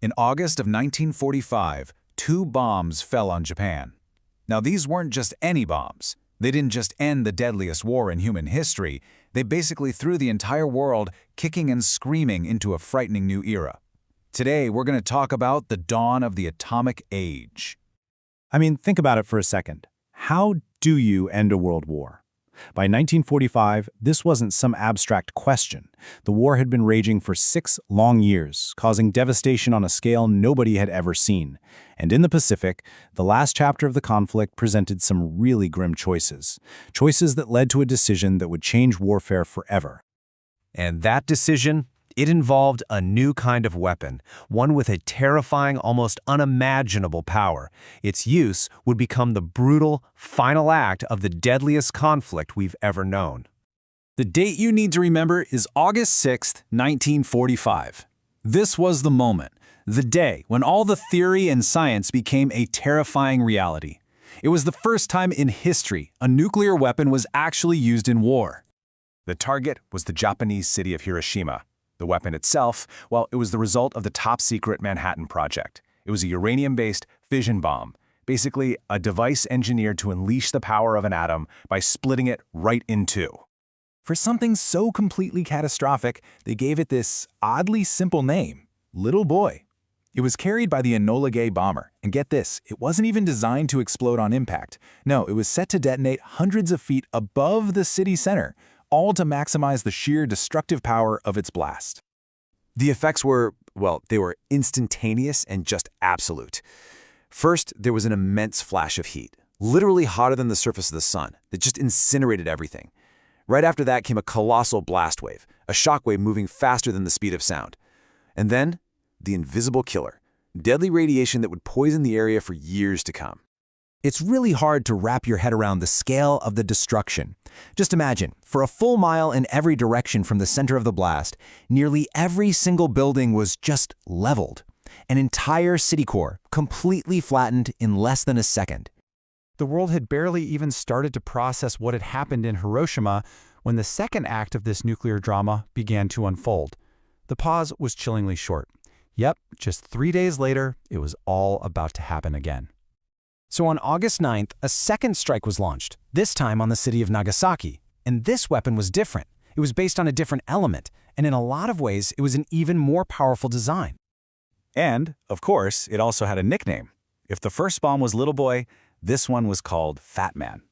In August of 1945, two bombs fell on Japan. Now, these weren't just any bombs. They didn't just end the deadliest war in human history. They basically threw the entire world kicking and screaming into a frightening new era. Today, we're going to talk about the dawn of the atomic age. I mean, think about it for a second. How do you end a world war? By 1945, this wasn't some abstract question. The war had been raging for 6 long years, causing devastation on a scale nobody had ever seen. And in the Pacific, the last chapter of the conflict presented some really grim choices. Choices that led to a decision that would change warfare forever. And that decision? It involved a new kind of weapon, one with a terrifying, almost unimaginable power. Its use would become the brutal, final act of the deadliest conflict we've ever known. The date you need to remember is August 6, 1945. This was the moment, the day when all the theory and science became a terrifying reality. It was the first time in history a nuclear weapon was actually used in war. The target was the Japanese city of Hiroshima. The weapon itself, well, it was the result of the top-secret Manhattan Project. It was a uranium-based fission bomb, basically a device engineered to unleash the power of an atom by splitting it right in two. For something so completely catastrophic, they gave it this oddly simple name, Little Boy. It was carried by the Enola Gay bomber, and get this, it wasn't even designed to explode on impact. No, it was set to detonate hundreds of feet above the city center, all to maximize the sheer destructive power of its blast. The effects were, well, they were instantaneous and just absolute. First, there was an immense flash of heat, literally hotter than the surface of the sun, that just incinerated everything. Right after that came a colossal blast wave, a shockwave moving faster than the speed of sound. And then, the invisible killer, deadly radiation that would poison the area for years to come. It's really hard to wrap your head around the scale of the destruction. Just imagine, for a full mile in every direction from the center of the blast, nearly every single building was just leveled. An entire city core, completely flattened in less than a second. The world had barely even started to process what had happened in Hiroshima when the second act of this nuclear drama began to unfold. The pause was chillingly short. Yep, just 3 days later, it was all about to happen again. So on August 9th, a second strike was launched, this time on the city of Nagasaki. And this weapon was different. It was based on a different element, and in a lot of ways, it was an even more powerful design. And, of course, it also had a nickname. If the first bomb was Little Boy, this one was called Fat Man.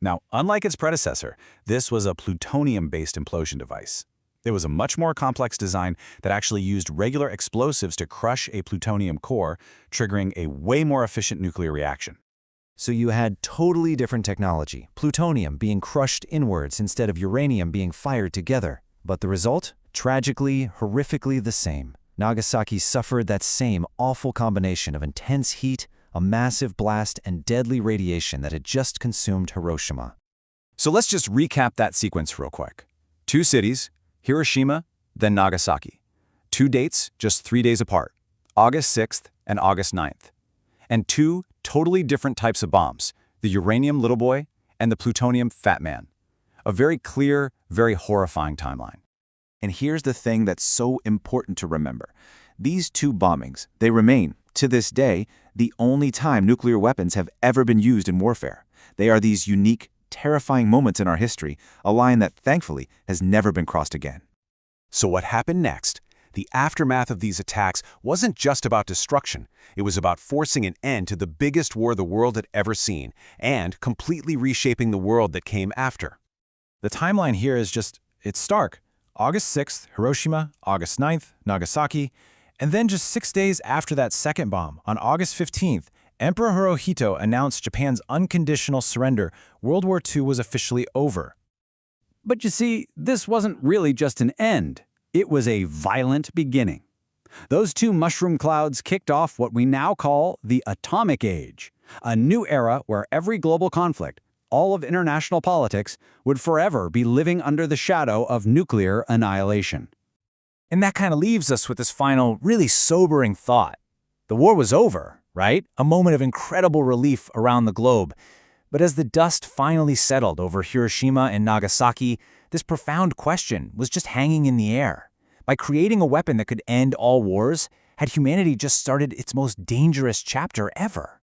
Now, unlike its predecessor, this was a plutonium-based implosion device. It was a much more complex design that actually used regular explosives to crush a plutonium core, triggering a way more efficient nuclear reaction. So you had totally different technology, plutonium being crushed inwards instead of uranium being fired together. But the result? Tragically, horrifically the same. Nagasaki suffered that same awful combination of intense heat, a massive blast, and deadly radiation that had just consumed Hiroshima. So let's just recap that sequence real quick. 2 cities, Hiroshima, then Nagasaki. 2 dates, just 3 days apart, August 6th and August 9th. And 2 totally different types of bombs, the uranium Little Boy and the plutonium Fat Man. A very clear, very horrifying timeline. And here's the thing that's so important to remember. These 2 bombings, they remain, to this day, the only time nuclear weapons have ever been used in warfare. They are these unique, terrifying moments in our history, a line that, thankfully, has never been crossed again. So what happened next? The aftermath of these attacks wasn't just about destruction. It was about forcing an end to the biggest war the world had ever seen, and completely reshaping the world that came after. The timeline here is just, it's stark. August 6th, Hiroshima, August 9th, Nagasaki, and then just 6 days after that second bomb, on August 15th, Emperor Hirohito announced Japan's unconditional surrender. World War II was officially over. But you see, this wasn't really just an end. It was a violent beginning. Those 2 mushroom clouds kicked off what we now call the Atomic Age, a new era where every global conflict, all of international politics, would forever be living under the shadow of nuclear annihilation. And that kind of leaves us with this final, really sobering thought. The war was over, right? A moment of incredible relief around the globe. But as the dust finally settled over Hiroshima and Nagasaki, this profound question was just hanging in the air. By creating a weapon that could end all wars, Had humanity just started its most dangerous chapter ever?